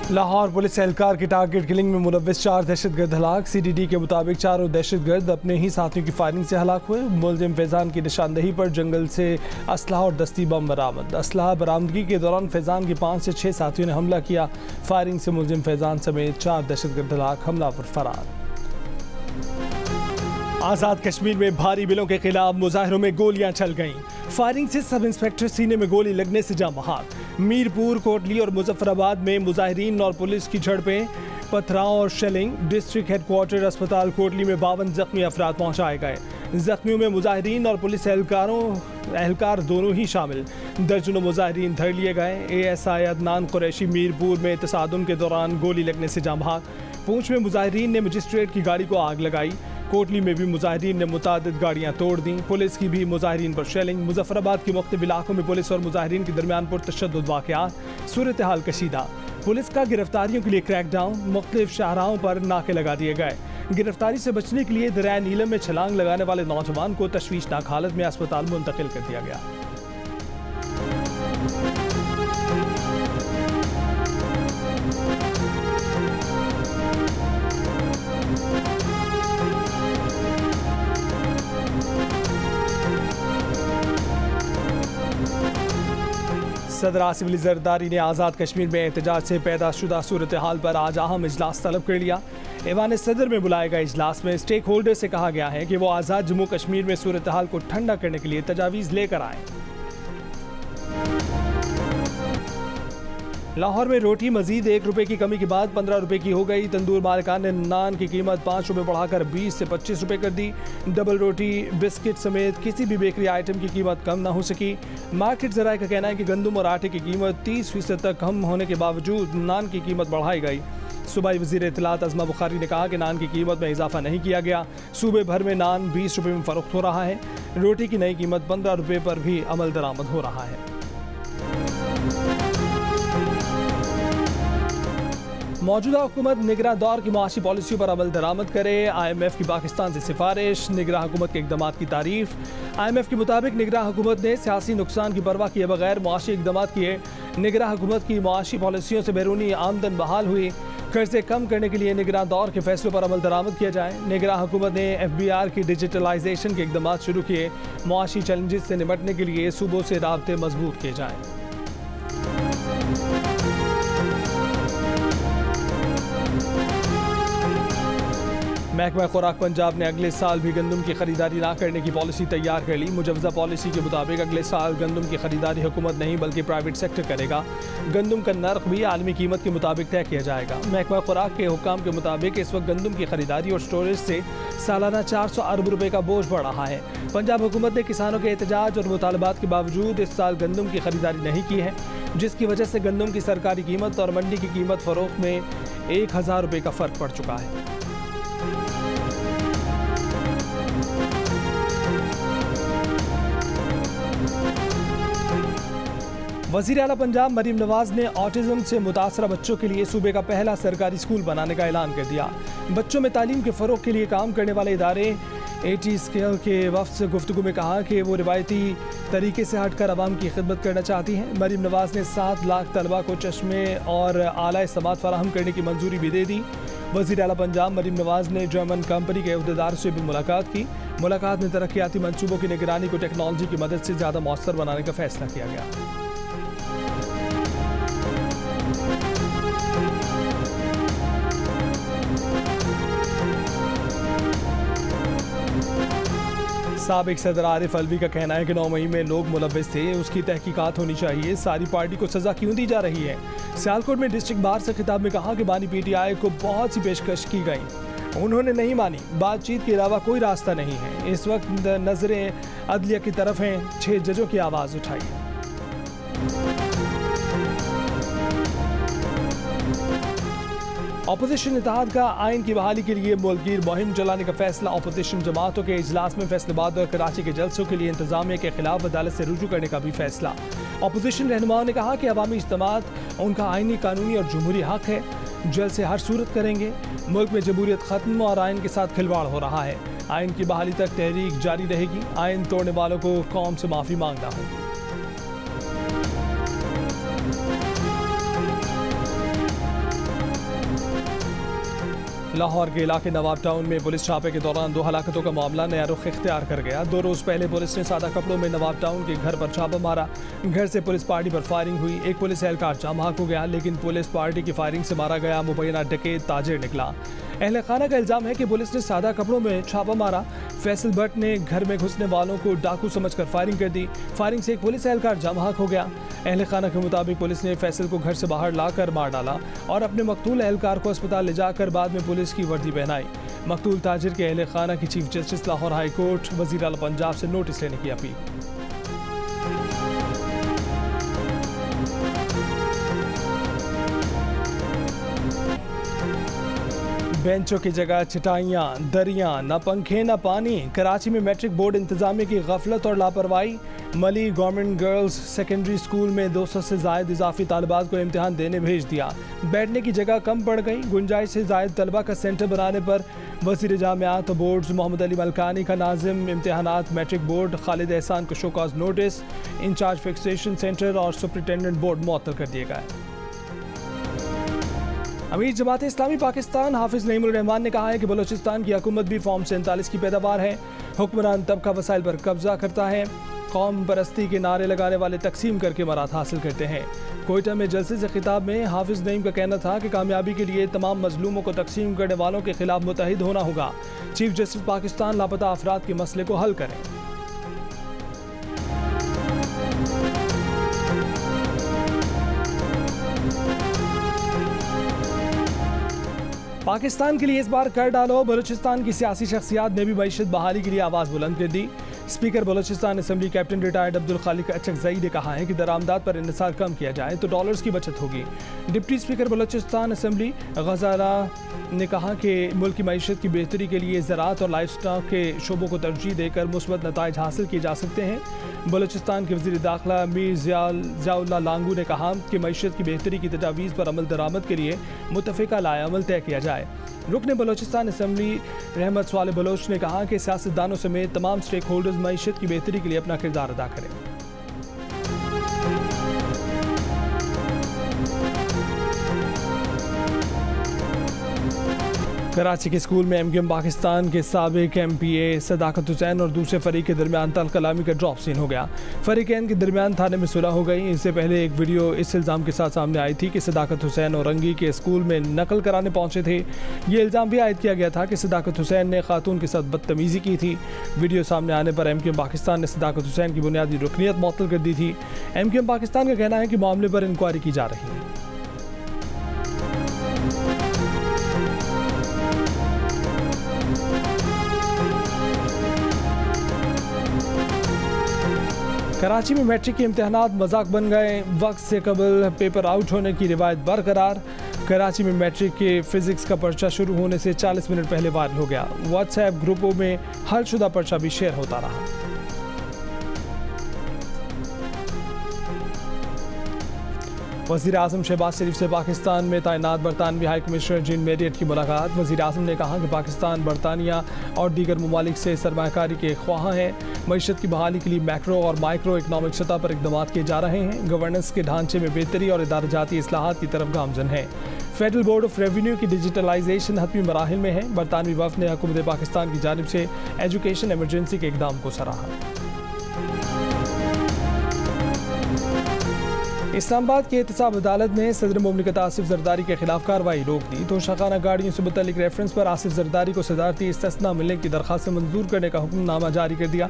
Lahore police एहलकार की target killing में मुलव्विस 4 दहशतगर्द हलाक। CDD के मुताबिक चारों दहशतगर्द अपने ही साथियों की फायरिंग से हलाक हुए। मुलजिम फैजान की निशानदही पर जंगल से असलहा और दस्ती बम बरामद। असलहा बरामदगी के दौरान फैजान के 5 से 6 साथियों ने हमला किया। फायरिंग से मुलजिम फैजान समेत 4 दहशतगर्द हलाक, हमलावर फरार। आज़ाद कश्मीर में भारी बिलों के खिलाफ मुजाहिरों में गोलियां चल गईं। फायरिंग से सब इंस्पेक्टर सीने में गोली लगने से जाँ बहाक। मीरपुर, कोटली और मुजफ्फराबाद में मुजाहिरीन और पुलिस की झड़पें, पथराव और शेलिंग। डिस्ट्रिक्ट हेडक्वार्टर अस्पताल कोटली में 52 जख्मी अफराद पहुंचाए गए। जख्मियों में मुजाहिरीन और पुलिस एहलकार दोनों ही शामिल। दर्जनों मुजाहिरीन धर लिए गए। ASI अदनान कुरैशी मीरपुर में तसादुम के दौरान गोली लगने से जाँ बहाक। पूंछ में मुजाहिरीन ने मजिस्ट्रेट की गाड़ी को आग लगाई। कोटली में भी मुजाहिरीन ने मुतादिद गाड़ियां तोड़ दी। पुलिस की भी मुजाहिरीन पर शेलिंग। मुजफ्फराबाद के मुख्तलिफ इलाकों में पुलिस और मुजाहिरीन के दरमियान पुरतशद्दुद वाक़यात। सूरत हाल कशीदा। पुलिस का गिरफ्तारियों के लिए क्रैकडाउन। मुख्तलिफ शाहराहों पर नाके लगा दिए गए। गिरफ्तारी से बचने के लिए दरिया नीलम में छलांग लगाने वाले नौजवान को तशवीशनाक हालत में अस्पताल मुंतकिल कर दिया गया। सदर आसिफ अली जरदारी ने आज़ाद कश्मीर में एहतजाज से पैदा शुदा सूरत हाल पर आज अहम इजलास तलब कर लिया। ऐवान सदर में बुलाए गए इजलास में स्टेक होल्डर से कहा गया है कि वो आज़ाद जम्मू कश्मीर में सूरत हाल को ठंडा करने के लिए तजावीज़ लेकर आएँ। लाहौर में रोटी मजीद 1 रुपये की कमी के बाद 15 रुपये की हो गई। तंदूर मालिकान ने नान की कीमत 5 रुपये बढ़ाकर 20 से 25 रुपये कर दी। डबल रोटी, बिस्किट समेत किसी भी बेकरी आइटम की कीमत कम ना हो सकी। मार्केट ज़राए का कहना है कि गंदम और आटे की कीमत 30% तक कम होने के बावजूद नान की कीमत बढ़ाई गई। सूबाई वज़ीर इत्तलात अज़मा बुखारी ने कहा कि नान की कीमत में इजाफा नहीं किया गया। सूबे भर में नान 20 रुपये में फ़रोख्त हो रहा है। रोटी की नई कीमत 15 रुपये पर भी अमल दरामद हो रहा है। मौजूदा हुकूमत निगरां दौर की मुआशी पॉलिसियों पर अमल दरामद करे। IMF की पाकिस्तान से सिफारिश। निगरां हुकूमत के इकदाम की तारीफ। IMF के मुताबिक निगरां हुकूमत ने सियासी नुकसान की परवाह किए बगैर मुआशी इकदाम किए। निगरां हुकूमत की मुआशी पॉलिसियों से बैरूनी आमदन बहाल हुई। कर्जे कम करने के लिए निगरां दौर के फैसलों पर अमल दरामद किया जाए। निगरां हुकूमत ने FBR की डिजिटलाइजेशन के इकदाम शुरू किए। मुआशी चैलेंजेस से निपटने के लिए सूबों से राब्ते मजबूत किए जाएँ। महकमा खुराक पंजाब ने अगले साल भी गंदम की खरीदारी ना करने की पॉलिसी तैयार कर ली। मुजवजा पॉलिसी के मुताबिक अगले साल गंदम की खरीदारी हुकूमत नहीं बल्कि प्राइवेट सेक्टर करेगा। गंदम का नर्ख भी आलमी कीमत के मुताबिक तय किया जाएगा। महकमा खुराक के हुक्काम के मुताबिक इस वक्त गंदम की खरीदारी और स्टोरेज से सालाना 400 अरब रुपये का बोझ बढ़ रहा है। पंजाब हुकूमत ने किसानों के एहतजाज और मुतालबात के बावजूद इस साल गंदम की खरीदारी नहीं की है, जिसकी वजह से गंदम की सरकारी कीमत और मंडी की कीमत फरोख्त में 1000 रुपये का फ़र्क पड़ चुका है। वज़ीर आला पंजाब मरीम नवाज ने ऑटिज़म से मुतासरा बच्चों के लिए सूबे का पहला सरकारी स्कूल बनाने का ऐलान कर दिया। बच्चों में तालीम के फ़रोग़ के लिए काम करने वाले इदारे AT स्केल के वफ़द से गुफ्तगू में कहा कि वो रिवायती तरीके से हटकर अवाम की खिदमत करना चाहती हैं। मरीम नवाज ने 7 लाख तलबा को चश्मे और आला समात फराहम करने की मंजूरी भी दे दी। वज़ीर आला पंजाब मरीम नवाज ने जर्मन कंपनी के अहदेदारों से भी मुलाकात की। मुलाकात में तरक्याती मंसूबों की निगरानी को टेक्नोलॉजी की मदद से ज़्यादा मौसर बनाने का फैसला किया गया। साबिक सदर आरिफ अलवी का कहना है कि 9 मई में लोग मुलव्विस थे, उसकी तहकीकात होनी चाहिए। सारी पार्टी को सज़ा क्यों दी जा रही है? सियालकोट में डिस्ट्रिक्ट बार से खिताब में कहा कि बानी PTI को बहुत सी पेशकश की गई, उन्होंने नहीं मानी। बातचीत के अलावा कोई रास्ता नहीं है। इस वक्त नजरें अदलिया की तरफ हैं। 6 जजों की आवाज़ उठाई है। अपोजिशन इत्तेहाद का आइन की बहाली के लिए मुल्कगीर मुहिम चलाने का फैसला। अपोजिशन जमातों के इजलास में फैसलाबाद और कराची के जलसों के लिए इंतजामिया के खिलाफ अदालत से रुजू करने का भी फैसला। अपोजिशन रहनुमाओं ने कहा कि अवामी इज्तिमात उनका आइनी, कानूनी और जमहूरी हक है, जलसे हर सूरत करेंगे। मुल्क में जमहूरियत खत्म और आइन के साथ खिलवाड़ हो रहा है। आइन की बहाली तक तहरीक जारी रहेगी। आइन तोड़ने वालों को कौम से माफ़ी मांगना होगी। लाहौर के इलाके नवाब टाउन में पुलिस छापे के दौरान 2 हलाकतों का मामला नया रुख इख्तियार कर गया। 2 रोज पहले पुलिस ने सादा कपड़ों में नवाब टाउन के घर पर छापा मारा। घर से पुलिस पार्टी पर फायरिंग हुई। एक पुलिस एहलकार जाम बहक हो गया, लेकिन पुलिस पार्टी की फायरिंग से मारा गया मुबैना डकैत ताजिर निकला। अहले खाना का इल्जाम है कि पुलिस ने सादा कपड़ों में छापा मारा। फैसल भट्ट ने घर में घुसने वालों को डाकू समझकर फायरिंग कर दी। फायरिंग से एक पुलिस एहलकार जाम बहक हो गया। अहले खाना के मुताबिक पुलिस ने फैसल को घर से बाहर लाकर मार डाला और अपने मकतूल एहलकार को अस्पताल ले जाकर बाद में पुलिस की वर्दी पहनाई। मकतूल ताजिर के अहले खाना की chief justice Lahore high court वज़ीर आला पंजाब से नोटिस लेने की अपील। बेंचों की जगह चटाइयाँ, दरियाँ, न पंखे न पानी। कराची में मैट्रिक बोर्ड इंतजामिया की गफलत और लापरवाही। मली गवर्नमेंट गर्ल्स सेकेंडरी स्कूल में 200 से जायद इजाफी तालिबात को इम्तिहान देने भेज दिया। बैठने की जगह कम पड़ गई। गुंजाइश से जायद तलबा का सेंटर बनाने पर वज़ीर जामियात और बोर्ड्स मोहम्मद अली मलकानी का नाज़िम इम्तिहानात मैट्रिक बोर्ड खालिद एहसान को show cause notice. In charge fixation centre और सुपरिटेंडेंट बोर्ड मुअत्तल कर दिए गए। अमीर जमात इस्लामी पाकिस्तान हाफिज नईमुर रहमान ने कहा है कि बलोचिस्तान की हुकूमत भी फॉर्म 47 की पैदावार है। हुक्मरान तबका वसाइल पर कब्जा करता है। कौम परस्ती के नारे लगाने वाले तकसीम करके मराद हासिल करते हैं। कोयटा में जलसे से खिताब में हाफिज नईम का कहना था कि कामयाबी के लिए तमाम मजलूमों को तकसीम करने वालों के खिलाफ मुतहिद होना होगा। चीफ जस्टिस पाकिस्तान लापता अफराद के मसले को हल करें। पाकिस्तान के लिए इस बार कर डालो। बलूचिस्तान की सियासी शख्सियात ने भी मईशत बहाली के लिए आवाज़ बुलंद कर दी। Speaker Balochistan assembly captain retired Abdul Khaliq Achakzai ने कहा है कि दरामदात पर इन्हिसार कम किया जाए तो डॉलर्स की बचत होगी। डिप्टी स्पीकर बलूचिस्तान असम्बली गजारा ने कहा कि मुल्क की मईशत की बेहतरी के लिए ज़राअत और लाइफ स्टॉक के शोबों को तरजीह देकर मुस्बत नताइज हासिल किए जा सकते हैं। बलूचिस्तान के वज़ीर दाखिला मीर ज़ियाउल्लाह लांगू ने कहा कि मईशत की बेहतरी की तजावीज़ पर अमल दरामद के लिए मुतफ़िका लाएअमल तय किया जाए। रुकन बलूचिस्तान असम्बली रहमत स्वाले बलोच ने कहा कि सियासतदानों समेत तमाम स्टेक होल्डर्स मईशत की बेहतरी के लिए अपना किरदार अदा करें। कराची के स्कूल में MQM पाकिस्तान के साबिक MPA सदाकत हुसैन और दूसरे फरीक के दरमियान तल कलामी का ड्रॉप सीन हो गया। फरीकैन के दरमियान थाने में सुलह हो गई। इससे पहले एक वीडियो इस इल्ज़ाम के साथ सामने आई थी कि सदाकत हुसैन और रंगी के स्कूल में नकल कराने पहुंचे थे। ये इल्ज़ाम भी आयद किया गया था कि सदाकत हुसैन ने खातून के साथ बदतमीज़ी की थी। वीडियो सामने आने पर MQM पाकिस्तान ने सदाकत हुसैन की बुनियादी रुकनीत मुअत्तल कर दी थी। MQM पाकिस्तान का कहना है कि मामले पर इंक्वायरी की जा रही है। कराची में मैट्रिक के इम्तिहानात मजाक बन गए। वक्त से कबल पेपर आउट होने की रिवायत बरकरार। कराची में मैट्रिक के फिजिक्स का पर्चा शुरू होने से 40 मिनट पहले वायरल हो गया। व्हाट्सएप ग्रुपों में हलशुदा पर्चा भी शेयर होता रहा। वज़ीर आज़म शहबाज शरीफ से पाकिस्तान में तैनात बरतानवी हाई कमिश्नर जीन मेरियट की मुलाकात। वज़ीर आज़म ने कहा कि पाकिस्तान बरतानिया और दीगर ममालिक से सरमायाकारी के ख्वाह हैं। मईशत की बहाली के लिए मैक्रो और माइक्रो इकनॉमिक सतह पर इक़दाम किए जा रहे हैं। गवर्नेंस के ढांचे में बेहतरी और इदारजाती इस्लाहात की तरफ गामजन है। फेडरल बोर्ड ऑफ रेवेन्यू की डिजिटलाइजेशन हतमी मराहिल में है। बरतानवी वफ़द ने हुकूमत पाकिस्तान की जानिब से एजुकेशन एमरजेंसी के इक़दाम को सराहा। इस्लामाबाद की एहतसाब अदालत ने सदर मुमलिकत आसिफ जरदारी के खिलाफ कार्रवाई रोक दी। तो शाखाना गाड़ियों से मुतल्लिक रेफरेंस पर आसिफ जरदारी को सदारती इस्तिस्ना मिलने की दरख्वास्त मंजूर करने का हुक्मनामा जारी कर दिया।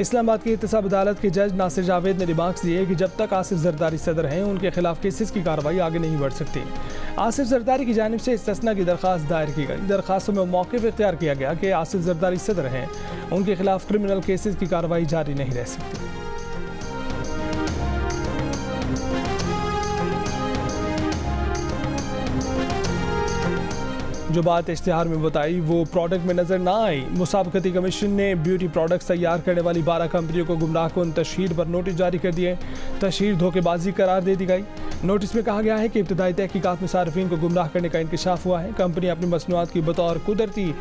इस्लामाबाद की एहतसाब अदालत के जज नासिर जावेद ने रिमार्क्स दिए कि जब तक आसिफ जरदारी सदर हैं उनके खिलाफ केसेस की कार्रवाई आगे नहीं बढ़ सकती। आसिफ जरदारी की जानिब से इस्तिस्ना की दरख्वास्त दायर की गई। दरख्वास्तों में मौक़िफ़ इख्तियार किया गया कि आसिफ जरदारी सदर हैं, उनके खिलाफ क्रिमिनल केसेस की कार्रवाई जारी नहीं रह सकती। जो बात इश्तिहार में बताई वो प्रोडक्ट में नज़र ना आई। मुसाबकती कमीशन ने ब्यूटी प्रोडक्ट्स तैयार करने वाली 12 कंपनियों को गुमराहकुन तशहीर पर नोटिस जारी कर दिए। तशहीर धोखेबाजी करार दे दी गई। नोटिस में कहा गया है कि इब्तदाई तहकीकात में सार्फिन को गुमराह करने का इंकशाफ हुआ है। कंपनी अपनी मसनूआत की बतौर कुदरती,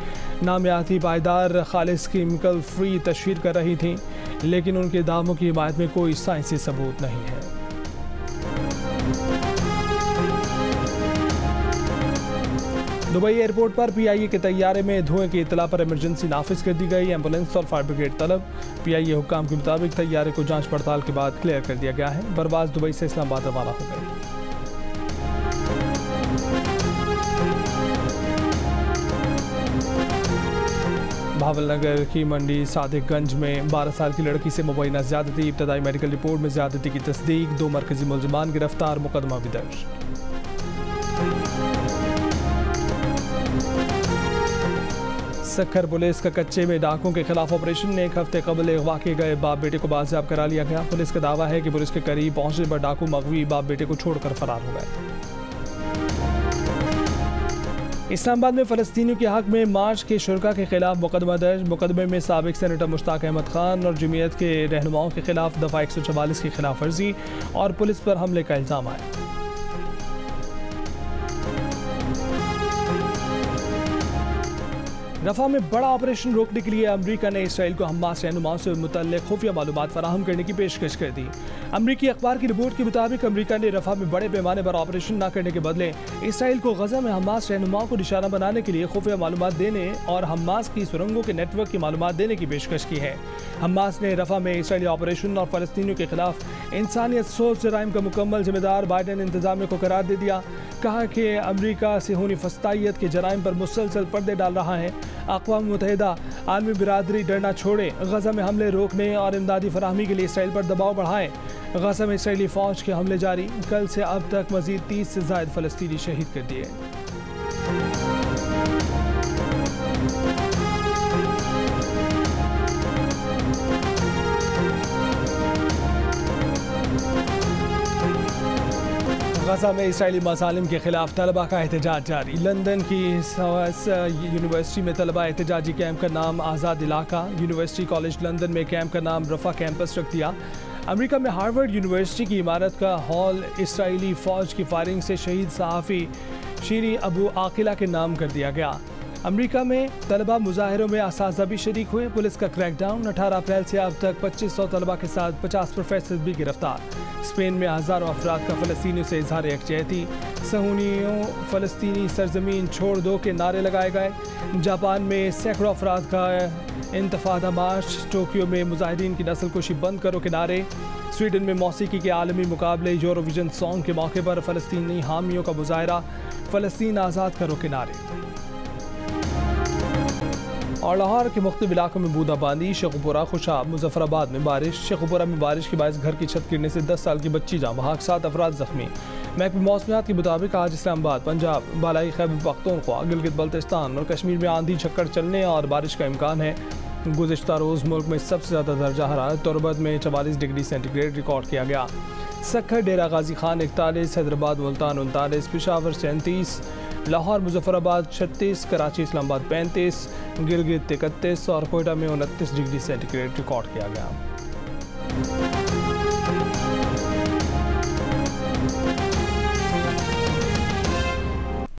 नामियाती, पायदार, खालिस, केमिकल फ्री तशहीर कर रही थी, लेकिन उनके दावों की हिमायत में कोई साइंसी सबूत नहीं है। दुबई एयरपोर्ट पर पीआईए के तैयारे में धुएं की इत्तला पर इमरजेंसी नाफिज कर दी गई। एम्बुलेंस और फायर ब्रिगेड तलब। पीआईए हुक्काम के मुताबिक तैयारे को जांच पड़ताल के बाद क्लियर कर दिया गया है। परवाज दुबई से इस्लामाबाद रवाना हो गई। भावलनगर की मंडी सादिकगंज में 12 साल की लड़की से मुबैना ज्यादती। इब्तदाई मेडिकल रिपोर्ट में ज्यादती की तस्दीक। 2 मरकजी मुलजमान गिरफ्तार। मुकदमा भी दर्ज। सक्खर पुलिस का कच्चे में डाकुओं के खिलाफ ऑपरेशन। 1 हफ्ते कबल अगवा किए गए बाप बेटे को बाजियाब करा लिया गया। पुलिस का दावा है कि पुलिस के करीब पहुंचने पर डाकू मगवी बाप बेटे को छोड़कर फरार हो गए। इस्लामाबाद में फ़लस्तीनियों के हक में मार्च के शुरका के खिलाफ मुकदमा दर्ज। मुकदमे में साबिक सेनेटर मुश्ताक अहमद खान और जमीयत के रहनुमाओं के खिलाफ दफ़ा 144 की खिलाफ वर्जी और पुलिस पर हमले का इल्ज़ाम आया। रफा में बड़ा ऑपरेशन रोकने के लिए अमरीका ने इसराइल को हमास रहनुमाओं से मुतल्लिक़ खुफिया मालूमात फराहम करने की पेशकश कर दी। अमरीकी अखबार की रिपोर्ट के मुताबिक अमरीका ने रफा में बड़े पैमाने पर ऑपरेशन न करने के बदले इसराइल को गजा में हमास रहनुमाओं को निशाना बनाने के लिए खुफिया मालूमात देने और हमास की सुरंगों के नेटवर्क की मालूमात देने की पेशकश की है। हमास ने रफा में इसराइली ऑपरेशन और फ़लस्तीनियों के खिलाफ इंसानियत सोच जराइम का मुकम्मल जिम्मेदार बाइडेन इंतजामिया को करार दे दिया। कहा कि अमरीका सेहूनी फस्तायत के जराइम पर मुसलसल पर्दे डाल रहा है। अक़वाम मुत्तहिदा आलमी बिरादरी डरना छोड़े, गजा में हमले रोकने और इमदादी फराहमी के लिए इसराइल पर दबाव बढ़ाएं। गजा में इसराइली फ़ौज के हमले जारी। कल से अब तक मज़ीद 30 से ज़ायद फ़लस्तीनी शहीद कर दिए। गजा में इसराइली मज़ालिम के खिलाफ तलबा का एहतजाज जारी। लंदन की यूनिवर्सिटी में तलबा एहतजाजी कैंप का नाम आज़ाद इलाका। यूनिवर्सिटी कॉलेज लंदन में कैंप का नाम रफ़ा कैंपस रख दिया। अमेरिका में हार्वर्ड यूनिवर्सिटी की इमारत का हॉल इसराइली फ़ौज की फायरिंग से शहीद सहाफ़ी शीरी अबू आकिला के नाम कर दिया गया। अमेरिका में तलबा मुजाहिरों में असातिज़ा भी शरीक हुए। पुलिस का क्रैकडाउन। 18 अप्रैल से अब तक 2500 तलबा के साथ 50 प्रोफेसर भी गिरफ्तार। स्पेन में हज़ारों अफराद का फ़लस्तीनियों से इज़हार यकजहती। सहूनियों फ़लस्तीनी सरजमीन छोड़ दो के नारे लगाए गए। जापान में सैकड़ों अफराद का इंतफादा मार्च। टोक्यो में मुजाहिरीन की नस्लकुशी बंद करो के नारे। स्वीडन में मौसीकी के आलमी मुकाबले यूरोविजन सॉन्ग के मौके पर फ़लस्तीनी हामियों का मुजाहरा। फ़लस्तीन आज़ाद करो के नारे। और लाहौर के मुख्तलिफ इलाकों में बूंदाबांदी। शेखुपुरा, खुशाब, मुजफ्फराबाद में बारिश। शेखुपुरा में बारिश के बायस घर की छत गिरने से 10 साल की बच्ची जाँ बहक, 7 अफराद जख्मी। महकमे मौसमियात के मुताबिक आज इस्लामाबाद, पंजाब, बालाई खैबर पख्तूनख्वा, गिलगित बल्तिस्तान और कश्मीर में आंधी झक्कड़ चलने और बारिश का इम्कान है। गुज़िश्ता रोज़ मुल्क में सबसे ज़्यादा दर्जा हरारत तुरबत में 44 डिग्री सेंटीग्रेड रिकॉर्ड किया गया। सक्खर, डेरा गाजी खान 41, हैदराबाद मुल्तान 39, पेशावर 37, लाहौर मुजफ्फराबाद 36, कराची इस्लामाबाद 35, गिलगित 31 और कोयटा में 29 डिग्री सेंटीग्रेड रिकॉर्ड किया गया।